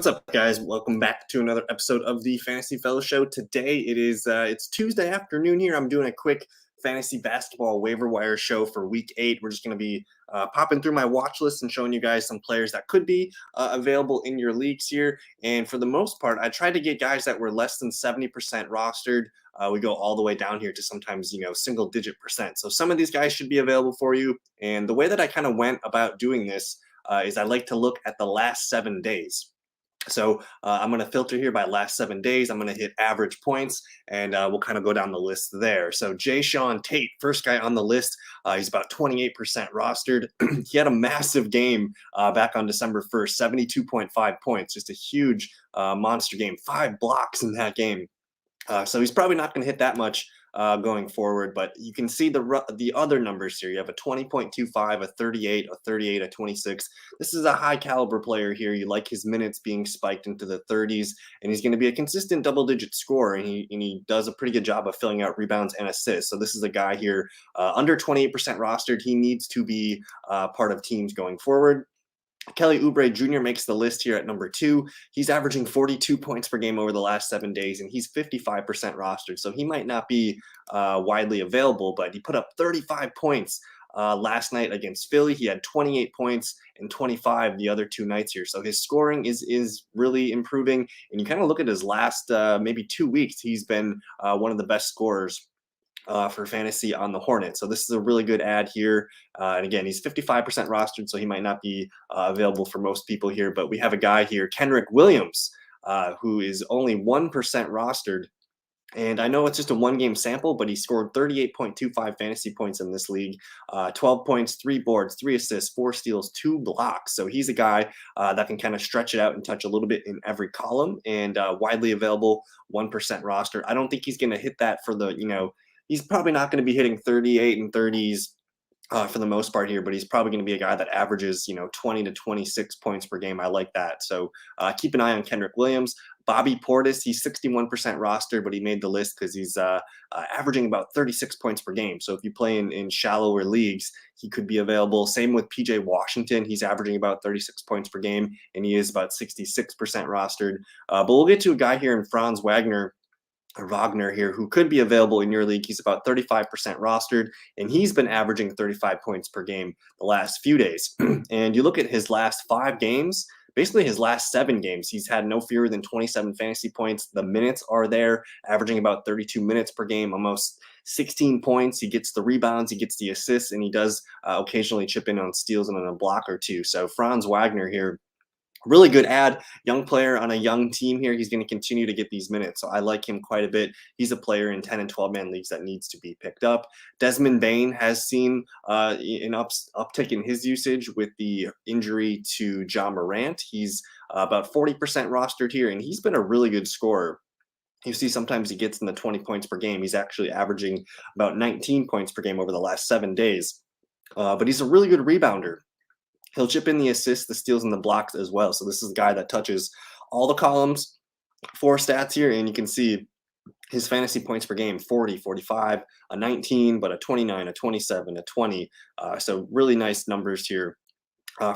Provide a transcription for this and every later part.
What's up, guys? Welcome back to another episode of the Fantasy Fellowshow. Today it's Tuesday afternoon here. I'm doing a quick fantasy basketball waiver wire show for Week 8. We're just going to be popping through my watch list and showing you guys some players that could be available in your leagues here. And for the most part, I tried to get guys that were less than 70% rostered. We go all the way down here to sometimes, single-digit percent. So some of these guys should be available for you. And the way that I kind of went about doing this is I like to look at the last 7 days. So I'm going to filter here by last 7 days. I'm going to hit average points, and we'll kind of go down the list there. So Sean Tate, first guy on the list. He's about 28% rostered. He had a massive game back on December 1st, 72.5 points. Just a huge monster game. 5 blocks in that game. So he's probably not going to hit that much going forward, but you can see the other numbers here. You have a 20.25, a 38, a 38, a 26. This is a high caliber player here. You like his minutes being spiked into the 30s, and he's going to be a consistent double-digit scorer, and he does a pretty good job of filling out rebounds and assists. So this is a guy here under 28% rostered. He needs to be part of teams going forward. Ubrey Jr. makes the list here at number 2. He's averaging 42 points per game over the last 7 days, and he's 55% rostered. So he might not be widely available, but he put up 35 points last night against Philly. He had 28 points and 25 the other 2 nights here. So his scoring is really improving. And you kind of look at his last maybe 2 weeks, he's been one of the best scorers for fantasy on the Hornets. So this is a really good ad here. And again, he's 55% rostered, so he might not be available for most people here. But we have a guy here, Kendrick Williams, who is only 1% rostered. And I know it's just a 1-game sample, but he scored 38.25 fantasy points in this league, 12 points, 3 boards, 3 assists, 4 steals, 2 blocks. So he's a guy that can kind of stretch it out and touch a little bit in every column, and widely available, 1% roster. I don't think he's going to hit that for the, he's probably not going to be hitting 38 and 30s for the most part here, but he's probably going to be a guy that averages, 20 to 26 points per game. I like that. So keep an eye on Kendrick Williams. Bobby Portis, he's 61% roster, but he made the list because he's averaging about 36 points per game. So if you play in shallower leagues, he could be available. Same with PJ Washington. He's averaging about 36 points per game, and he is about 66% rostered. But we'll get to a guy here in Franz Wagner here, who could be available in your league. He's about 35% rostered, and he's been averaging 35 points per game the last few days. And you look at his last 5 games, basically his last 7 games, he's had no fewer than 27 fantasy points. The minutes are there, averaging about 32 minutes per game, almost 16 points. He gets the rebounds, he gets the assists, and he does occasionally chip in on steals and on a block or 2. So Franz Wagner here, really good ad, young player on a young team here. He's going to continue to get these minutes. So I like him quite a bit. He's a player in 10 and 12-man leagues that needs to be picked up. Desmond Bain has seen an uptick in his usage with the injury to Ja Morant. He's about 40% rostered here, and he's been a really good scorer. You see sometimes he gets in the 20 points per game. He's actually averaging about 19 points per game over the last 7 days. But he's a really good rebounder. He'll chip in the assists, the steals, and the blocks as well. So this is a guy that touches all the columns, 4 stats here, and you can see his fantasy points per game, 40, 45, a 19, but a 29, a 27, a 20. So really nice numbers here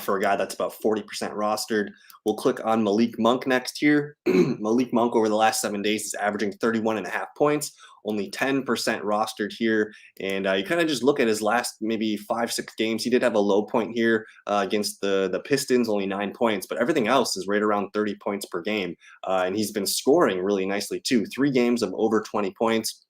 for a guy that's about 40% rostered. We'll click on Malik Monk next here. Malik Monk over the last 7 days is averaging 31.5 points, only 10% rostered here. And you kind of just look at his last maybe 5-6 games. He did have a low point here against the Pistons, only 9 points, but everything else is right around 30 points per game. And he's been scoring really nicely too. 3 games of over 20 points.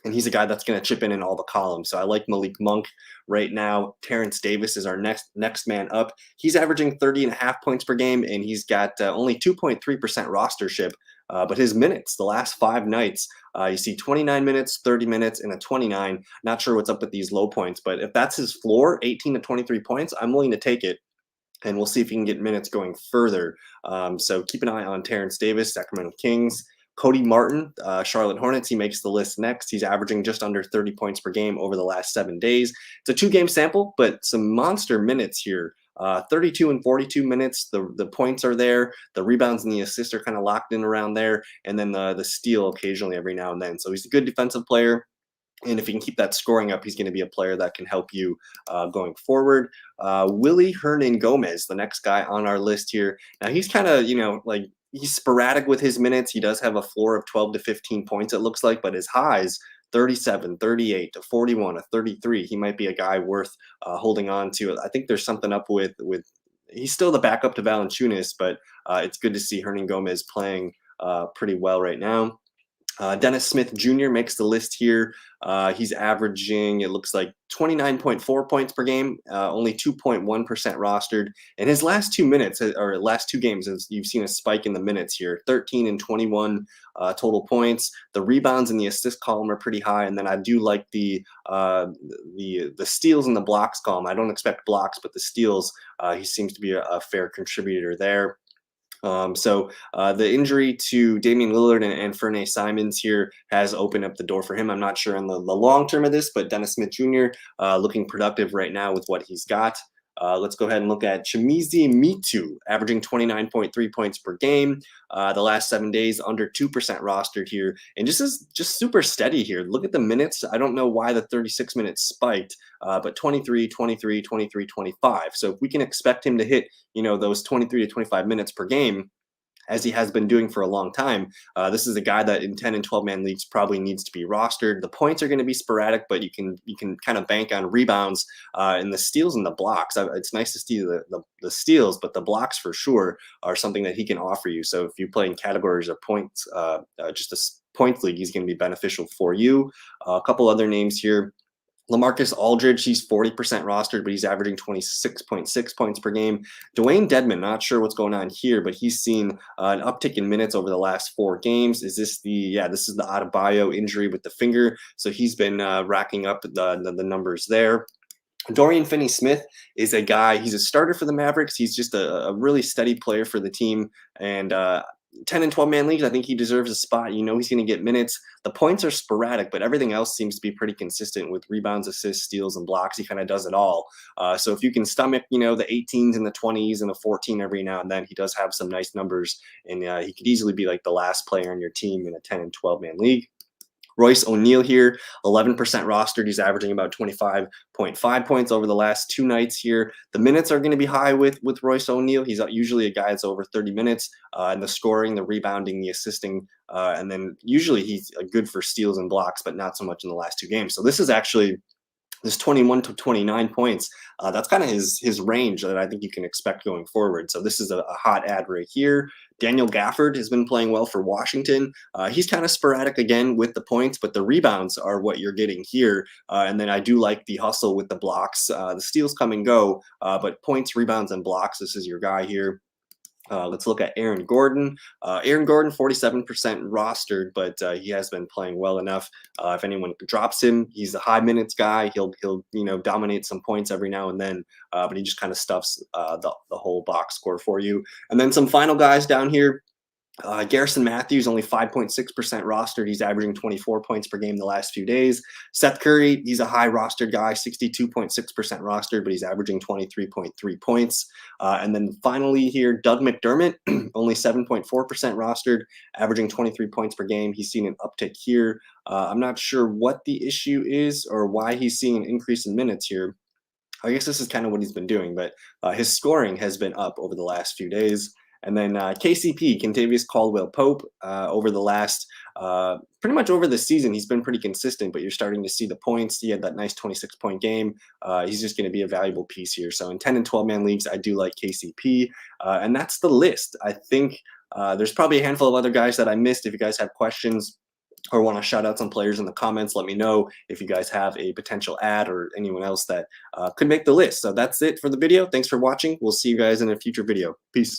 And he's a guy that's going to chip in all the columns. So I like Malik Monk right now. Terence Davis is our next man up. He's averaging 30.5 points per game, and he's got only 2.3% rostership. But his minutes, the last 5 nights, you see 29 minutes, 30 minutes, and a 29. Not sure what's up with these low points, but if that's his floor, 18 to 23 points, I'm willing to take it. And we'll see if he can get minutes going further. So keep an eye on Terence Davis, Sacramento Kings. Cody Martin, Charlotte Hornets, he makes the list next. He's averaging just under 30 points per game over the last 7 days. It's a 2-game sample, but some monster minutes here. 32 and 42 minutes. The points are there. The rebounds and the assists are kind of locked in around there. And then the steal occasionally every now and then. So he's a good defensive player. And if he can keep that scoring up, he's going to be a player that can help you going forward. Willie Hernan Gomez, the next guy on our list here. Now, he's kind of, he's sporadic with his minutes. He does have a floor of 12 to 15 points, it looks like, but his highs 37, 38 to 41 to 33. He might be a guy worth holding on to. I think there's something up with he's still the backup to Valanciunas, but it's good to see Hernan Gomez playing pretty well right now. Dennis Smith Jr. makes the list here. He's averaging, it looks like 29.4 points per game, only 2.1% rostered. In his last 2 minutes, or last 2 games, as you've seen a spike in the minutes here, 13 and 21 total points. The rebounds and the assist column are pretty high, and then I do like the steals and the blocks column. I don't expect blocks, but the steals, he seems to be a fair contributor there. The injury to Damian Lillard and Fernay Simons here has opened up the door for him. I'm not sure on the long term of this, but Dennis Smith Jr. Looking productive right now with what he's got. Let's go ahead and look at Chimizi Mitu, averaging 29.3 points per game. The last 7 days, under 2% rostered here, and just super steady here. Look at the minutes. I don't know why the 36 minutes spiked, but 23, 23, 23, 25. So if we can expect him to hit, those 23 to 25 minutes per game, as he has been doing for a long time, this is a guy that in 10 and 12 man leagues probably needs to be rostered. The points are going to be sporadic, but you can kind of bank on rebounds and the steals and the blocks. It's nice to see the steals, but the blocks for sure are something that he can offer you. So if you play in categories of points, just a points league, he's going to be beneficial for you. A couple other names here. Lamarcus Aldridge, he's 40% rostered, but he's averaging 26.6 points per game. Dwayne Dedmon, not sure what's going on here, but he's seen an uptick in minutes over the last 4 games. This is the Adebayo injury with the finger. So he's been racking up the numbers there. Dorian Finney-Smith is a guy, he's a starter for the Mavericks. He's just a really steady player for the team. And 10 and 12 man leagues, I think he deserves a spot. He's going to get minutes. The points are sporadic, but everything else seems to be pretty consistent with rebounds, assists, steals, and blocks. He kind of does it all. So if you can stomach, the 18s and the 20s and the 14 every now and then, he does have some nice numbers, and he could easily be like the last player on your team in a 10 and 12 man league. Royce O'Neil here, 11% rostered. He's averaging about 25.5 points over the last 2 nights here. The minutes are going to be high with Royce O'Neil. He's usually a guy that's over 30 minutes, and the scoring, the rebounding, the assisting, and then usually he's good for steals and blocks, but not so much in the last 2 games. So this is actually this 21 to 29 points. That's kind of his range that I think you can expect going forward. So this is a hot ad right here. Daniel Gafford has been playing well for Washington. He's kind of sporadic again with the points, but the rebounds are what you're getting here. And then I do like the hustle with the blocks. The steals come and go, but points, rebounds, and blocks, this is your guy here. Let's look at Aaron Gordon. Aaron Gordon, 47% rostered, but he has been playing well enough. If anyone drops him, he's a high minutes guy. He'll dominate some points every now and then, but he just kind of stuffs the whole box score for you. And then some final guys down here. Garrison Matthews, only 5.6% rostered. He's averaging 24 points per game the last few days. Seth Curry, he's a high rostered guy, 62.6% rostered, but he's averaging 23.3 points. And then finally here, Doug McDermott, only 7.4% rostered, averaging 23 points per game. He's seen an uptick here. I'm not sure what the issue is or why he's seeing an increase in minutes here. I guess this is kind of what he's been doing, but his scoring has been up over the last few days. And then KCP, Kentavious Caldwell Pope, over the last, pretty much over the season, he's been pretty consistent, but you're starting to see the points. He had that nice 26-point game. He's just going to be a valuable piece here. So in 10 and 12 man leagues, I do like KCP. And that's the list. I think there's probably a handful of other guys that I missed. If you guys have questions or want to shout out some players in the comments, let me know. If you guys have a potential ad or anyone else that could make the list. So that's it for the video. Thanks for watching. We'll see you guys in a future video. Peace.